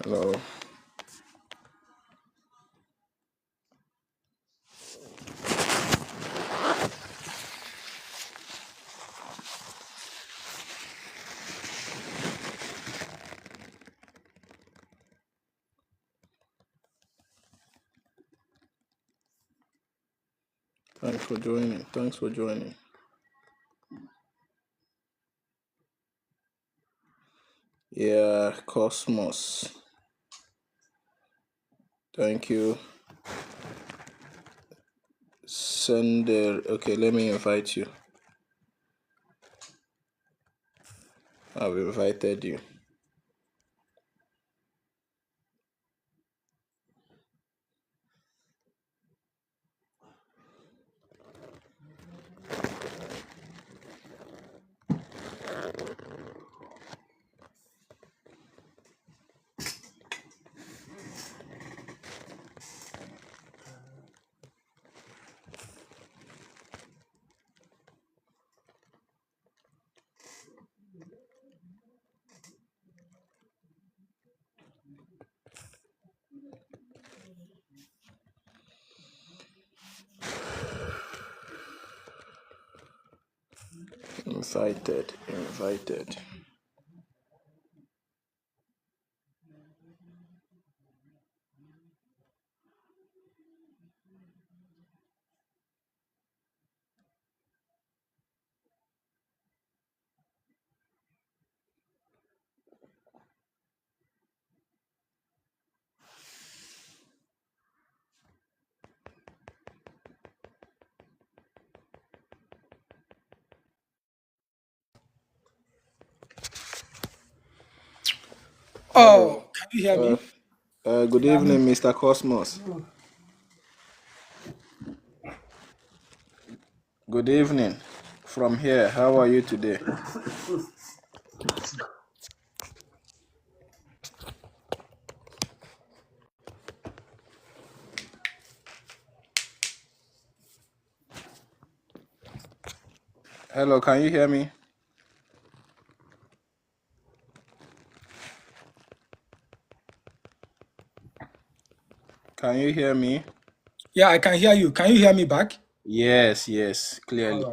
Hello. Thanks for joining. Thanks for joining. Yeah, Cosmos. Thank you. Sender. Okay, let me invite you. I've invited you. Invited. Oh, can you hear me? Good evening, Mr. Cosmos. Good evening. From here, how are you today? Hello, can you hear me? Can you hear me? Yeah, I can hear you. Can you hear me back? Yes, clearly.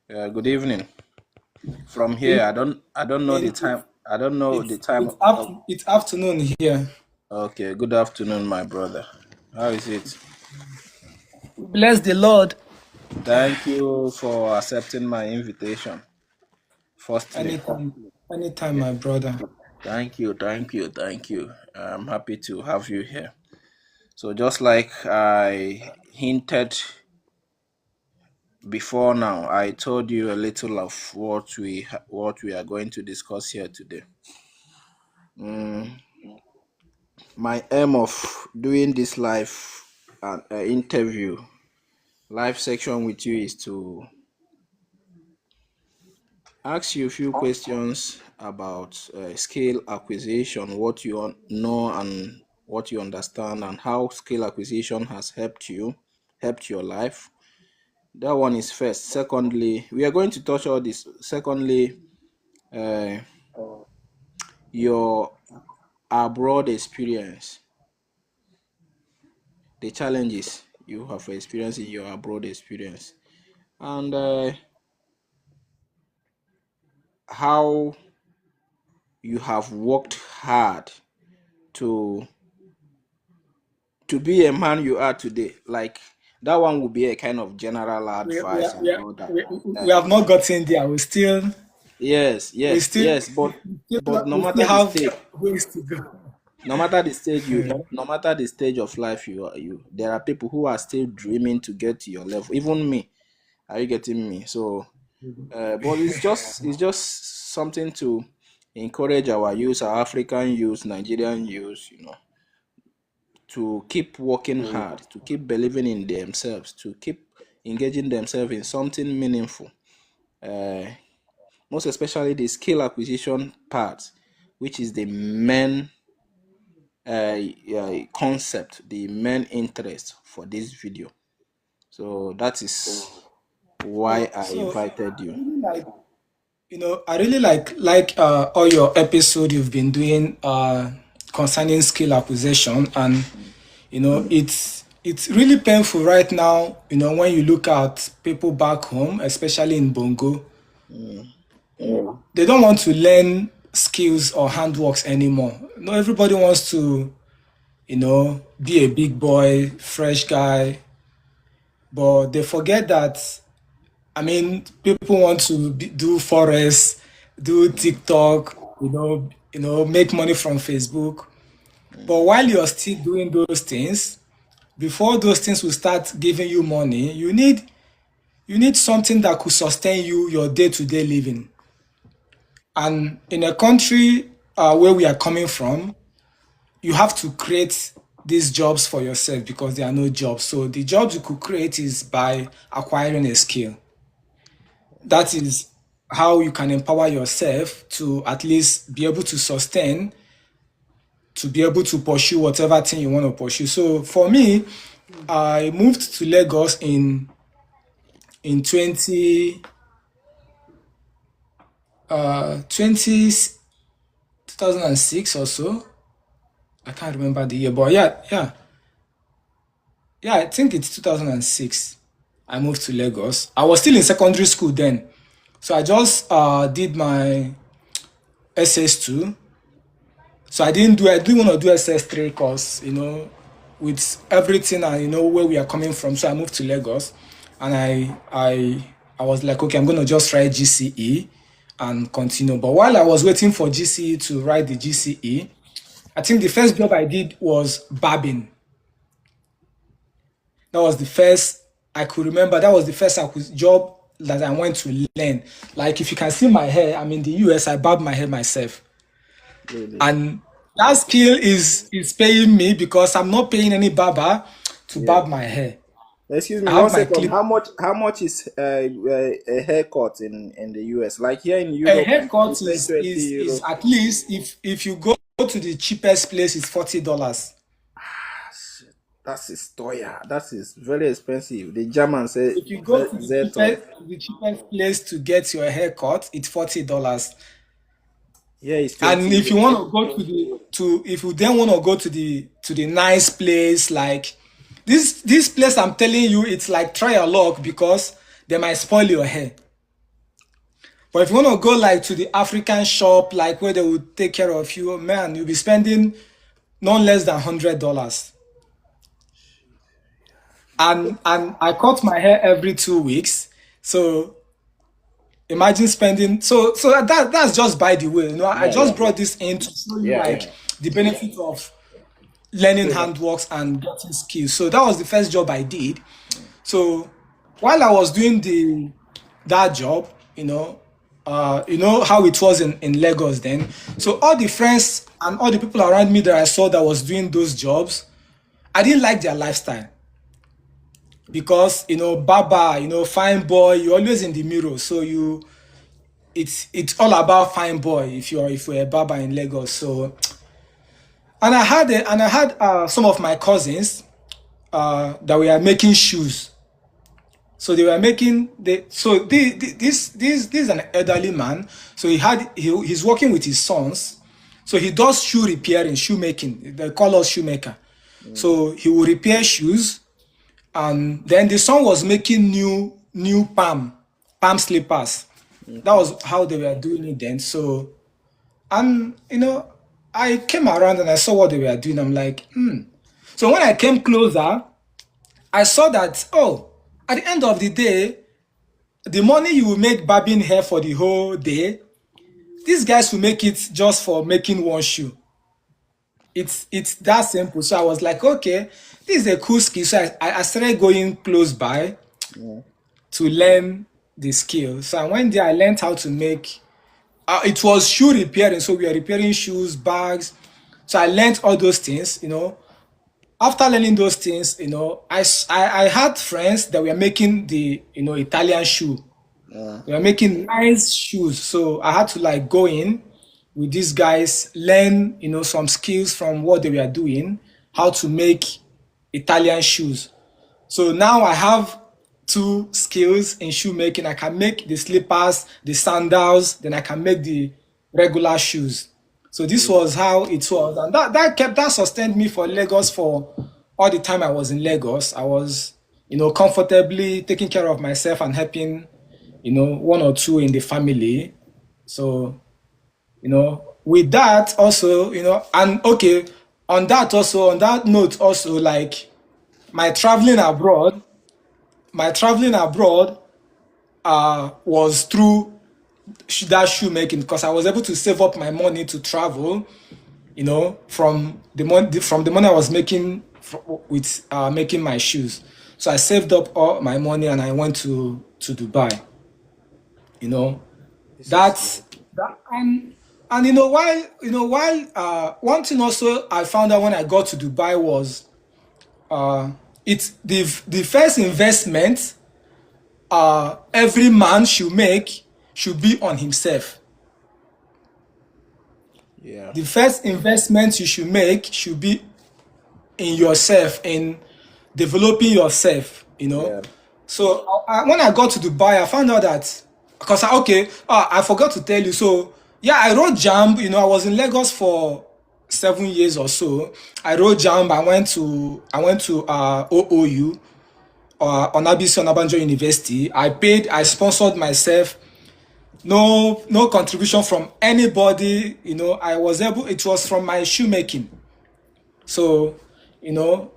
Good evening. From here, In, I don't know the in time. I don't know the it's time. it's it's afternoon here. Okay, good afternoon, my brother. How is it? Bless the Lord. Thank you for accepting my invitation. Firstly, Anytime, yeah. my brother. Thank you. I'm happy to have you here. So just like I hinted before now, I told you a little of what we are going to discuss here today. My aim of doing this interview, live section with you is to ask you a few questions about skill acquisition, what you know and what you understand, and how skill acquisition has helped your life. That one is first. Secondly, we are going to touch all this. Secondly, uh, your abroad experience, the challenges you have experienced in your abroad experience, and how you have worked hard to be a man you are today. Like that one would be a kind of general We we advice are, and we, are, all that. we have not gotten there. We still Yes, but no we still matter the have stage, ways to go. no matter the stage of life there are people who are still dreaming to get to your level. Even me, are you getting me? So but it's just something to encourage our youth, our African youth, Nigerian youth, to keep working hard, to keep believing in themselves, to keep engaging themselves in something meaningful. most especially the skill acquisition part, which is the main concept, the main interest for this video. So that is why I So invited I you. really like, I really like all your episode you've been doing concerning skill acquisition, and it's really painful right now. When you look at people back home, especially in Bongo, Mm, they don't want to learn skills or handworks anymore. Not everybody wants to, be a big boy, fresh guy, but they forget that. I mean, people want to do forex, do mm, TikTok, make money from Facebook. But mm. while you're still doing those things, before those things will start giving you money, you need something that could sustain you your day-to-day living. And in a country where we are coming from, you have to create these jobs for yourself because there are no jobs. So the jobs you could create is by acquiring a skill. That is how you can empower yourself to at least be able to sustain, to be able to pursue whatever thing you want to pursue. So for me, I moved to Lagos in 20, 2006 or so. I can't remember the year, but yeah, I think it's 2006. I moved to Lagos. I was still in secondary school then. So I just did my SS2. So I didn't want to do SS3 because, with everything and where we are coming from. So I moved to Lagos, and I was like, okay, I'm gonna just write GCE and continue. But while I was waiting for GCE to write the GCE, I think the first job I did was barbing. That was the first I could remember. That was the first job that I went to learn. Like, if you can see my hair, I'm in the US. I barb my hair myself, Really? and that skill is paying me because I'm not paying any barber to Yeah. barb my hair. Excuse I me one have my second. clip. How much is a haircut in the US? Like here in A Europe, we haircut spend is 20 is is euro. at least, if you go to the cheapest place, it's $40. Ah, shit. That is toya. That is very expensive. The German say If you go to Zeton. the cheapest place to get your haircut, it's $40. Here is And 20 if you euro. want to go if you then want to go to the nice place, like this place, I'm telling you, it's like try your luck because they might spoil your hair. But if you want to go like to the African shop, like where they will take care of you, man, you'll be spending not less than $100. And I cut my hair every 2 weeks. So imagine spending, so that's just by the way. I Yeah, just yeah, brought this in to show you yeah, like yeah. the benefit of learning So that, handworks and getting skills. So that was the first job I did. So while I was doing the that job, you know how it was in Lagos then. So all the friends and all the people around me that I saw that was doing those jobs, I didn't like their lifestyle because Baba, fine boy, you're always in the mirror. So it's all about fine boy if you're a Baba in Lagos. So and I had some of my cousins that were making shoes. So they were making this is an elderly man. So he's working with his sons. So he does shoe repairing, shoemaking. They call us shoemaker. So he will repair shoes, and then the son was making new palm slippers. That okay. was how they were doing it then. So, and I came around and I saw what they were doing. I'm like, hmm. So when I came closer, I saw that, oh, at the end of the day, the money you will make barbing hair for the whole day, these guys will make it just for making one shoe. It's that simple. So I was like, okay, this is a cool skill. So I started going close by Yeah. to learn the skill. So I went there, I learned how to make, it was shoe repairing. So we are repairing shoes, bags. So I learned all those things. After learning those things, I had friends that were making the Italian shoe. Uh, They were making nice shoes. So I had to like go in with these guys, learn, some skills from what they were doing, how to make Italian shoes. So now I have two skills in shoemaking. I can make the slippers, the sandals, then I can make the regular shoes. So this was how it was. And that sustained me for Lagos for all the time I was in Lagos. I was, comfortably taking care of myself and helping, one or two in the family. So, with that also, and okay, on that note also, like my traveling abroad, my traveling abroad was through that shoemaking because I was able to save up my money to travel, from the money I was making with making my shoes. So I saved up all my money and I went to Dubai. You know, this is that's that and while one thing also I found out when I got to Dubai was it's the first investment every man should make should be on himself. yeah, The first investment you should make should be in yourself, in developing yourself. yeah, So when I got to Dubai, I found out that because I forgot to tell you. So yeah, I wrote JAMB. I was in Lagos for 7 years or so. I wrote JAMB. I went to OOU, Onabisi Onabanjo University. I sponsored myself. No contribution from anybody. I was able. It was from my shoemaking. So, you know,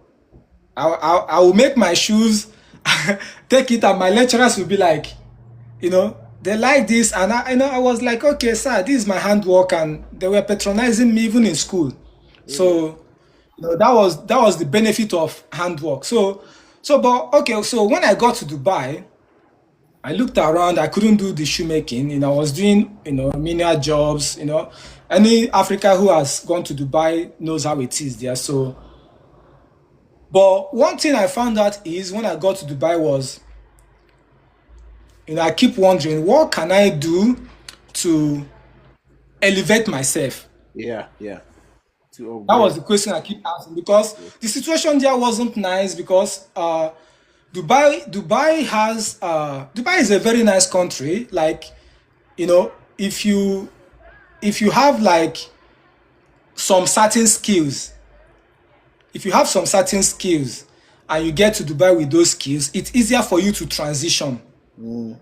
I will make my shoes, take it, and my lecturers will be like, they like this, and I was like, okay, sir, this is my handwork, and they were patronizing me even in school. really, So, that was the benefit of handwork. But okay, so when I got to Dubai, I looked around. I couldn't do the shoemaking. I was doing, menial jobs. Any Africa who has gone to Dubai knows how it is there. So, but one thing I found out is when I got to Dubai was, I keep wondering what can I do to elevate myself. yeah, yeah. To That was upgrade. the question I keep asking because the situation there wasn't nice because Dubai is a very nice country. Like, if you have like some certain skills, if you have some certain skills and you get to Dubai with those skills, it's easier for you to transition. Mm,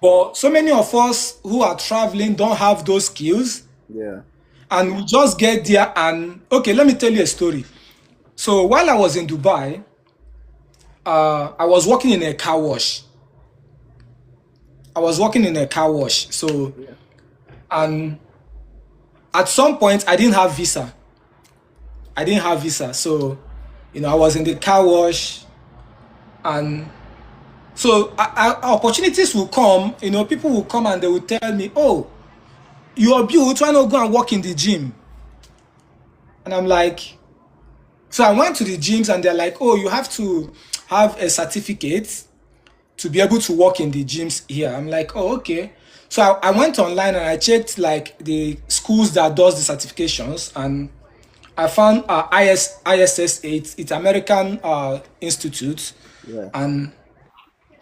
But so many of us who are traveling don't have those skills, yeah, and we just get there and okay, let me tell you a story. So while I was in Dubai, I was working in a car wash. I was working in a car wash. So, yeah. and at some point, I didn't have visa. I didn't have visa. So, I was in the car wash, and so opportunities will come. People will come and they will tell me, "Oh, you are built. Why not go and work in the gym?" And I'm like, so I went to the gyms and they're like, "Oh, you have to have a certificate to be able to work in the gyms here." I'm like, "Oh, okay." So I went online and I checked like the schools that does the certifications, and I found ISS 8, it's American Institute, Yeah. and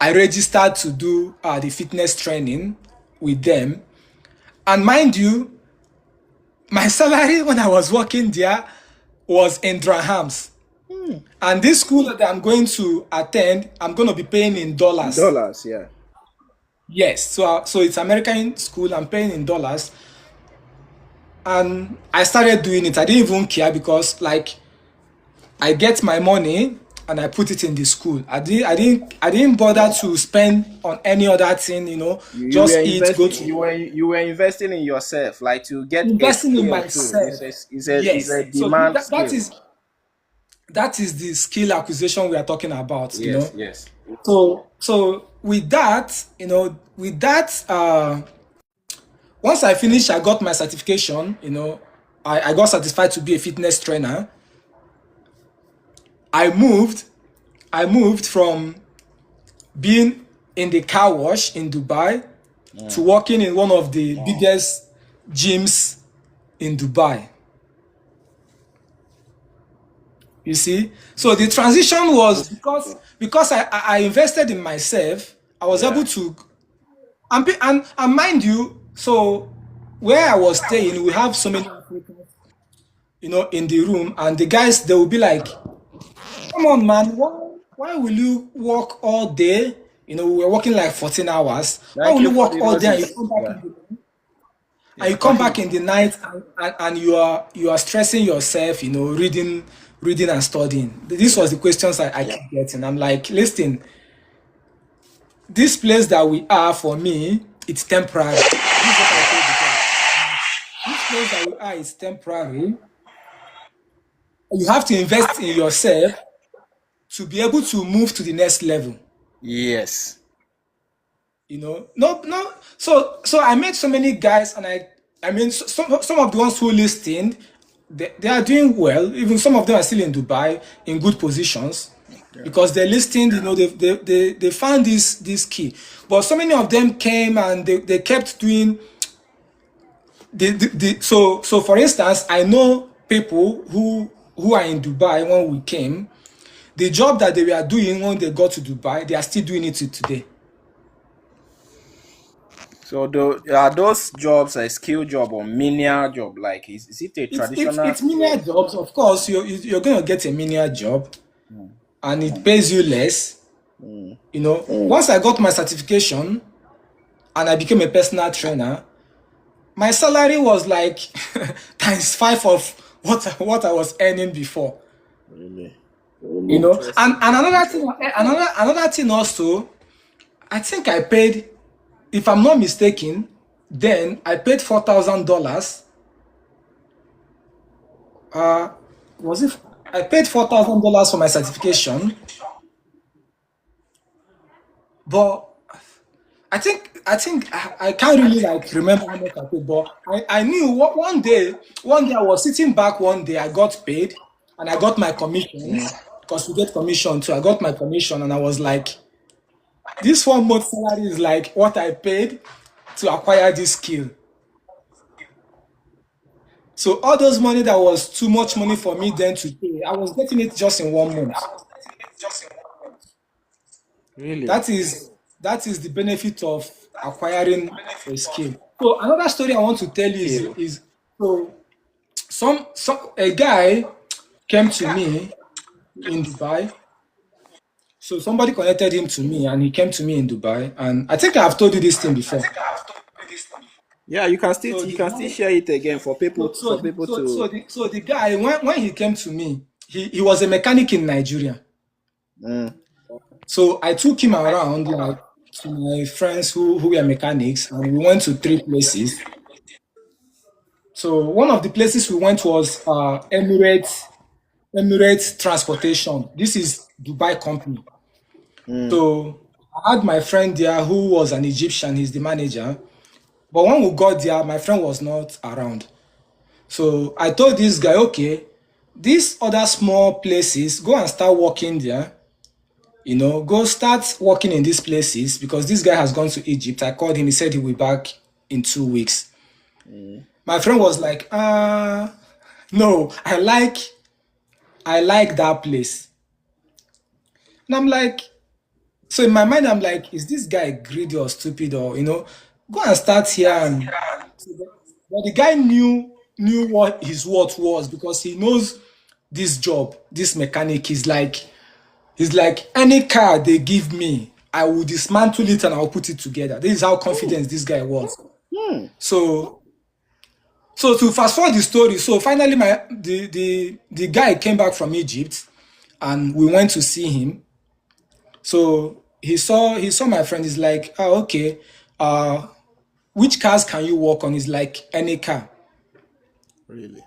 I registered to do the fitness training with them. And mind you, my salary when I was working there was in dirhams. Hmm. And this school that I'm going to attend, I'm going to be paying in dollars. Dollars, yeah. Yes, so it's American school. I'm paying in dollars, and I started doing it. I didn't even care because like I get my money and I put it in the school. I didn't bother to spend on any other thing. You were Just eat, go investing. to You were investing in yourself, like to get a investing in skill too. myself. It's a Yes, so demand that, that skill. is that is the skill acquisition we are talking about. Yes, yes. So with that, once I finished, I got my certification. I got certified to be a fitness trainer. I moved. I moved from being in the car wash in Dubai to Mm. working in one of the biggest gyms in Dubai. You see, so the transition was Those because I invested in myself. I was yeah. able to and mind you, so where I was staying, we have so many Africans, in the room, and the guys they will be like, "Come on, man, why will you work all day? We were working like 14 hours. Why Thank will you you for work the all day and notice. Yeah. you Yeah. come Continue. back in the night and you are stressing yourself, reading and studying?" This Yeah. was the questions I keep getting. I'm like, listen, this place that we are for me, it's temporary. This is what I told the guy. This place that we are is temporary. You have to invest in yourself to be able to move to the next level. Yes. No, no. So I met so many guys, and I mean, some of the ones who listened, they are doing well. Even some of them are still in Dubai in good positions Yeah. because they listened. They found this key. But so many of them came and they kept doing so for instance, I know people who are in Dubai when we came. The job that they were doing when they got to Dubai, they are still doing it to today. So are those jobs a skill job or menial job? Like is it a traditional? It's menial jobs. Of course, you're gonna get a menial job, Mm. and it pays you less. Mm. Once I got my certification and I became a personal trainer, my salary was like times five of what I was earning before. Really And interesting. another thing also, I think I paid, if I'm not mistaken, then I paid $4,000. Uh, was it? I paid $4,000 for my certification, but I can't really like remember how much I paid, but I knew what one day I was sitting back one day I got paid and I got my commissions because we get commission too. I got my commission and I was like, this 1 month salary is like what I paid to acquire this skill. So all those money that was too much money for me then to pay, I was getting it just in 1 month. Really? That is that is the benefit of acquiring a skill. So another story I want to tell you is Skill. is so some a guy came to me in Dubai. So somebody connected him to me and he came to me in Dubai. And I think I've told you this thing before. Yeah, So you the can still guy share it again for people so so the, to. so the guy when he came to me, he was a mechanic in Nigeria. Mm. So I took him around like to my friends who were mechanics and we went to three places. So one of the places we went was Emirates Transportation. This is Dubai company. Mm. So I had my friend there who was an Egyptian. He's the manager. But when we got there, my friend was not around. So I told this guy, okay, these other small places, go and start working there. Go start working in these places because this guy has gone to Egypt. I called him. He said he will be back in 2 weeks. Mm. My friend was like, no, I like that place. And I'm like, so in my mind, I'm like, is this guy greedy or stupid or go and start here and but the guy knew what his worth was because he knows this job, this mechanic is like any car they give me, I will dismantle it and I'll put it together. This is how confident this guy was. Mm. So to fast forward the story, so finally the guy came back from Egypt and we went to see him. So he saw my friend. He's like, oh, okay. Which cars can you work on? He's like, any car. Really?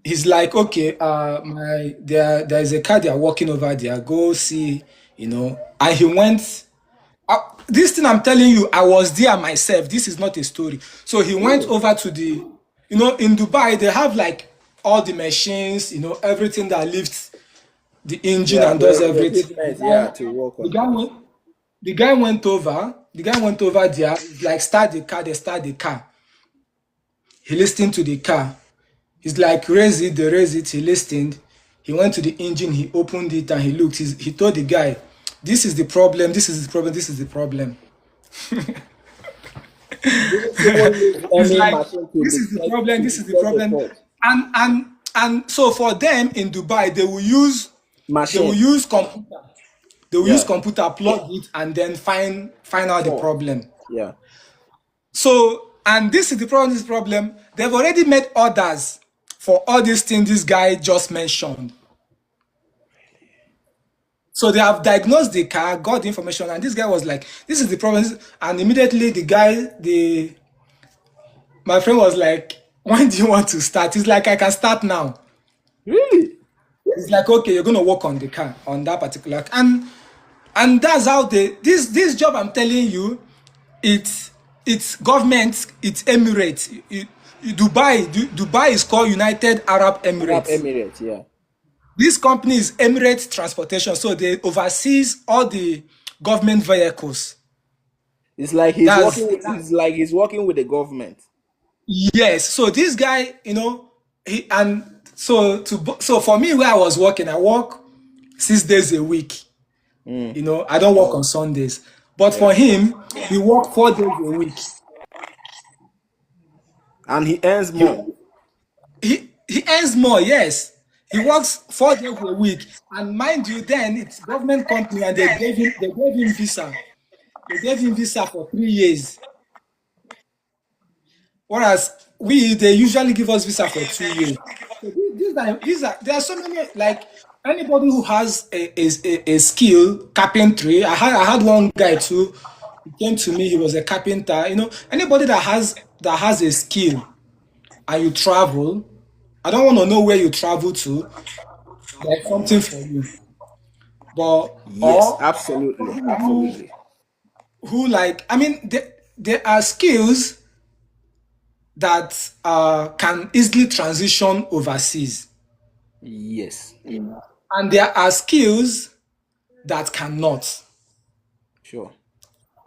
He's like, okay, there's a car they're working over there. Go see, And he went. This thing I'm telling you, I was there myself. This is not a story. So he went over to in Dubai, they have like all the machines, everything that lifts the engine Yeah, and does the everything. The equipment, yeah, guy, to work the on guy cars. went, The guy went over there, like start the car, they start the car. He listened to the car. He's like, raise it, they raise it. He listened. He went to the engine, he opened it and he looked. He told the guy, this is the problem, this is the problem, this is the problem. Didn't even use He's any like, machine to this is the detect problem, this is the the problem. fault. And so for them in Dubai, they will Machine. use computer. They will use Yeah. computer, plug it, and then find out the Fault. problem. Yeah. So, and this is the problem, this problem. They've already made orders for all these things this guy just mentioned. So they have diagnosed the car, got the information, and this guy was like, "This is the problem." And immediately my friend was like, "When do you want to start?" He's like, "I can start now." Really? It's like, "Okay, you're gonna work on the car on that particular," and that's how this job I'm telling you, it's government, it's Emirates. Dubai is called United Arab Arab Emirates. Emirates. Yeah. This company is Emirates Transportation, so they oversees all the government vehicles. It's like he's That's working. It's like he's working with the government. yes. So this guy, he and so for me where I was working, I work 6 days a week. I don't work on Wow. Sundays. But for Yeah. him, he worked 4 days a week. And he earns He more. he earns more, yes. He works 4 days a week. And mind you, then it's government company and they gave him visa. They gave him visa for 3 years. Whereas they usually give us visa for 2 years. So there are so many, like anybody who has a skill, carpentry. I had one guy too. He came to me. He was a carpenter. Anybody that has a skill and you travel. I don't want to know where you travel to. There's something for you. But Yes, or absolutely, somebody absolutely. who like I mean there are skills that can easily transition overseas. Yes, And there are skills that cannot. sure.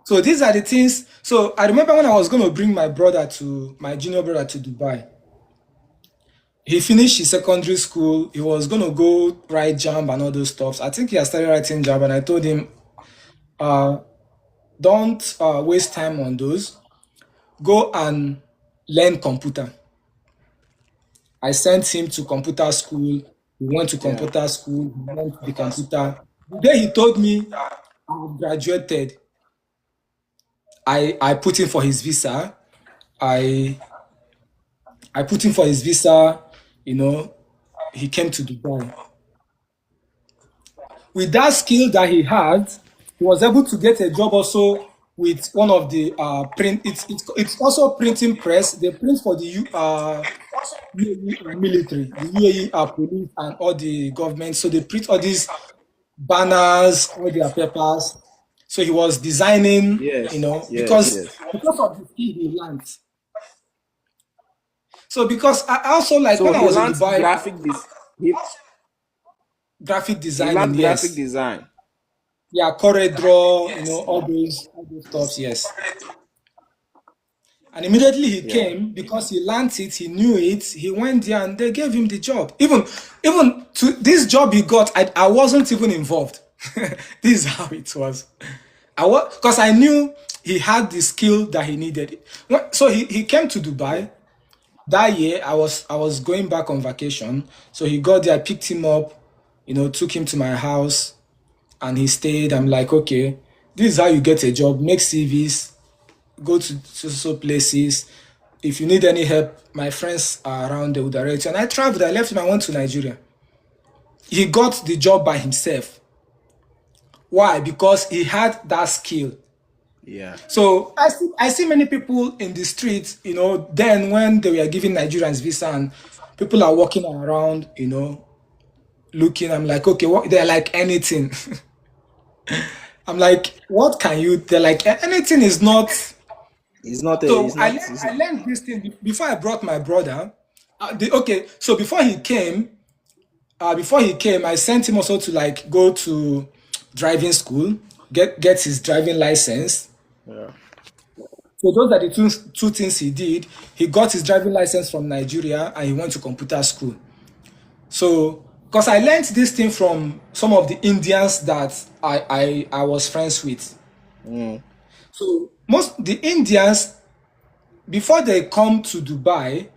So these are the things. So I remember when I was going to bring my junior brother to Dubai. He finished his secondary school. He was going to go write jam and all those stuffs. I think he had started writing jam, and I told him, uh, don't waste time on those. Go and learn computer. I sent him to computer school. He went to Yeah. computer school. He learned the computer. The day he told me I graduated, I put in for his visa. I I put in for his visa. You know, he came to Dubai. With that skill that he had, he was able to get a job also with one of the print. It's also printing press. They print for the UAE military, the UAE police, and all the government. So they print all these banners, all their papers. So he was designing, Yes, yes, because yes. of the skill he learned. So because I also like So when I he was in learned Dubai, graphic he designing, learned graphic yes. design. Yeah, Corel Draw, all those stuff, yes. And immediately he Yeah. came because he learned it, he knew it, he went there and they gave him the job. Even to this job he got, I wasn't even involved. This is how it was. I was because I knew he had the skill that he needed. So he came to Dubai that year. I was going back on vacation. So he got there, I picked him up, took him to my house and he stayed. I'm like, okay, this is how you get a job. Make CVs, go to so places. If you need any help, my friends are around, they will direct you. And I traveled, I left him, I went to Nigeria. He got the job by himself. Why? Because he had that skill. Yeah. So I see many people in the streets, then when they were giving Nigerians visa and people are walking around, looking, I'm like, okay, what they're like anything. I'm like, what can you? They're like, anything is not. It's not a. So It's I not. learned, I learned this thing before I brought my brother. Okay, so before he came, I sent him also to like go to driving school. gets his driving license. Yeah. So those are the two things he did. He got his driving license from Nigeria and he went to computer school. So because I learned this thing from some of the Indians that I was friends with. Mm. So most the Indians before they come to Dubai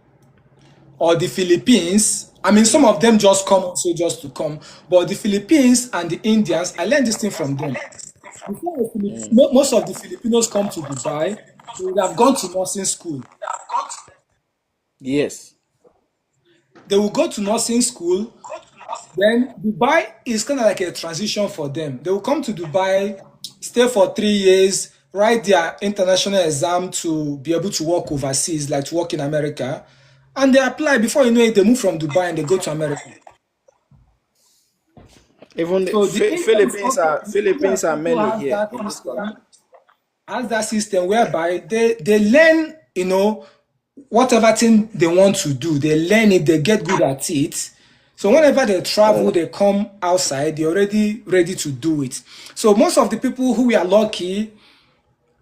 or the Philippines, I mean some of them just come also just to come, but the Philippines and the Indians, I learned this thing from them. Before most of the Filipinos come to Dubai, they would have gone to nursing school. Yes. They will go to nursing school. Then Dubai is kind of like a transition for them. They will come to Dubai, stay for 3 years, write their international exam to be able to work overseas, like to work in America. And they apply. Before you know it, they move from Dubai and they go to America. Even the So the Indians also, the Philippines Indians are also many here in this country. has that system whereby they learn, whatever thing they want to do, they learn it, they get good at it. So whenever they travel, they come outside, they're already ready to do it. So most of the people who we are lucky,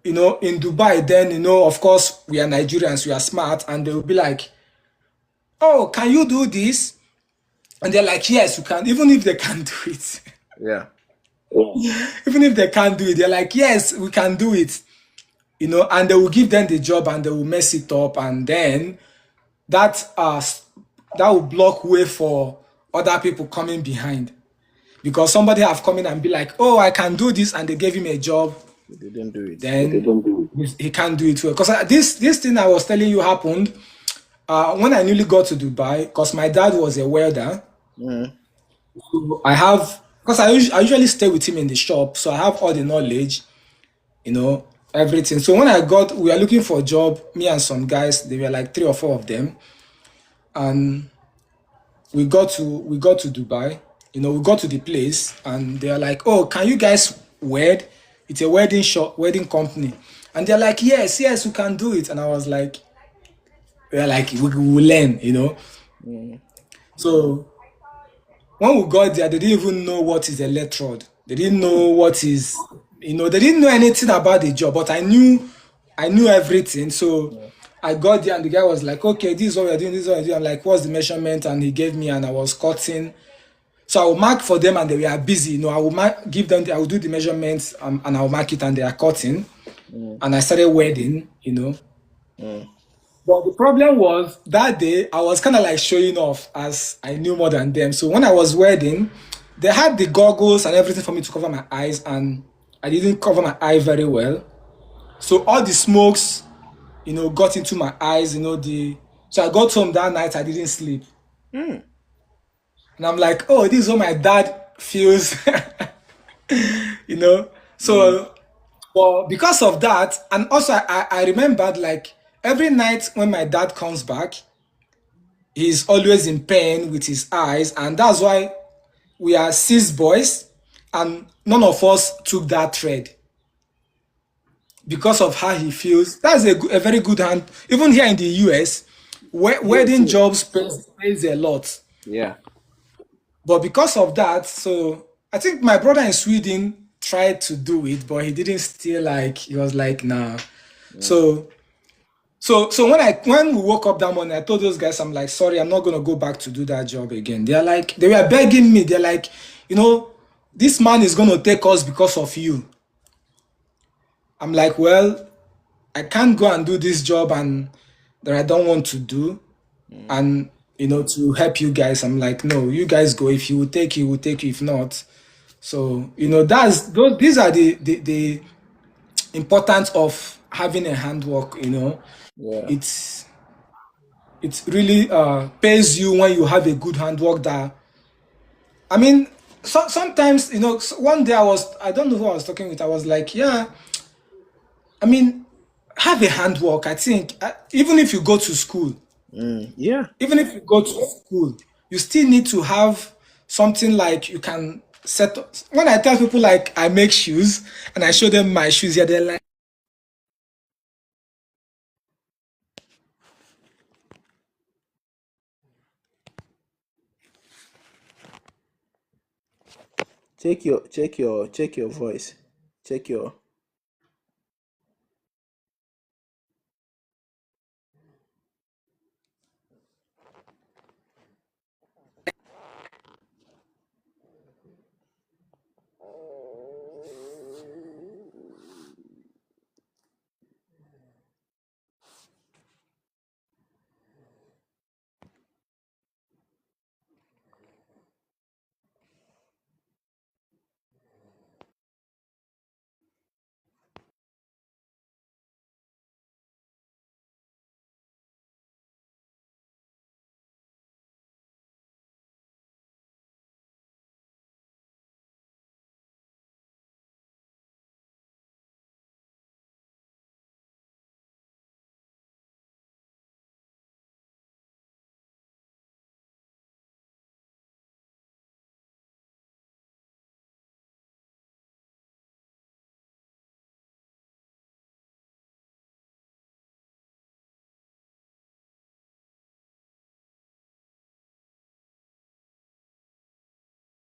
in Dubai, then, of course, we are Nigerians, we are smart, and they will be like, oh, can you do this? And they're like, yes, you can, even if they can't do it. Yeah. Even if they can't do it, they're like, yes, we can do it. And they will give them the job and they will mess it up, and then that will block way for other people coming behind, because somebody have come in and be like, oh, I can do this, and they gave him a job, They didn't do it. then he can't do it well. Because this thing I was telling you happened when I newly got to Dubai, because my dad was a welder. Mm. So I have, because I usually stay with him in the shop, so I have all the knowledge, you know everything. So when we were looking for a job, me and some guys, there were like three or four of them, and we got to Dubai. We got to the place and they're like, "Oh, can you guys wed?" It's a wedding shop, wedding company, and they're like, "Yes, yes, we can do it." And I was like, "We're like, we will learn." Mm. So when we got there, they didn't even know what is electrode. They didn't know what is, they didn't know anything about the job. But I knew everything. So Yeah. I got there and the guy was like, "Okay, this is what we're doing. This is what we're doing." I'm like, "What's the measurement?" And he gave me, and I was cutting. So I will mark for them and they were busy. I will give them, I will do the measurements, and I will mark it and they are cutting. Mm. And I started wedding. Mm. But the problem was that day I was kind of like showing off as I knew more than them. So when I was wedding, they had the goggles and everything for me to cover my eyes, and I didn't cover my eye very well. So all the smokes, got into my eyes. So I got home that night. I didn't sleep, Mm. and I'm like, oh, this is what my dad feels. you know. Mm. So, well, because of that, and also I remembered like every night when my dad comes back, he's always in pain with his eyes, and that's why we are six boys, and none of us took that trade because of how he feels. That's a very good hand. Even here in the US, Here wedding too. jobs pays a lot. Yeah. But because of that, so I think my brother in Sweden tried to do it, but he didn't still like, he was like, nah. Mm. So so when we woke up that morning, I told those guys, I'm like, sorry, I'm not gonna go back to do that job again. They're like, they were begging me, they're like, this man is gonna take us because of you. I'm like, well, I can't go and do this job and that I don't want to do, Mm. and to help you guys. I'm like, no, you guys go. If you will take you, will take you. If not, so that's those. These are the importance of having a handwork. Yeah. It's really pays you when you have a good handwork. That I mean, sometimes one day I don't know who I was talking with. I was like, yeah, I mean, have a handwork. I think even if you go to school, Mm. Yeah. even if you go to school, you still need to have something like you can set up. When I tell people like I make shoes and I show them my shoes, yeah, they're like, Check your voice. Take care.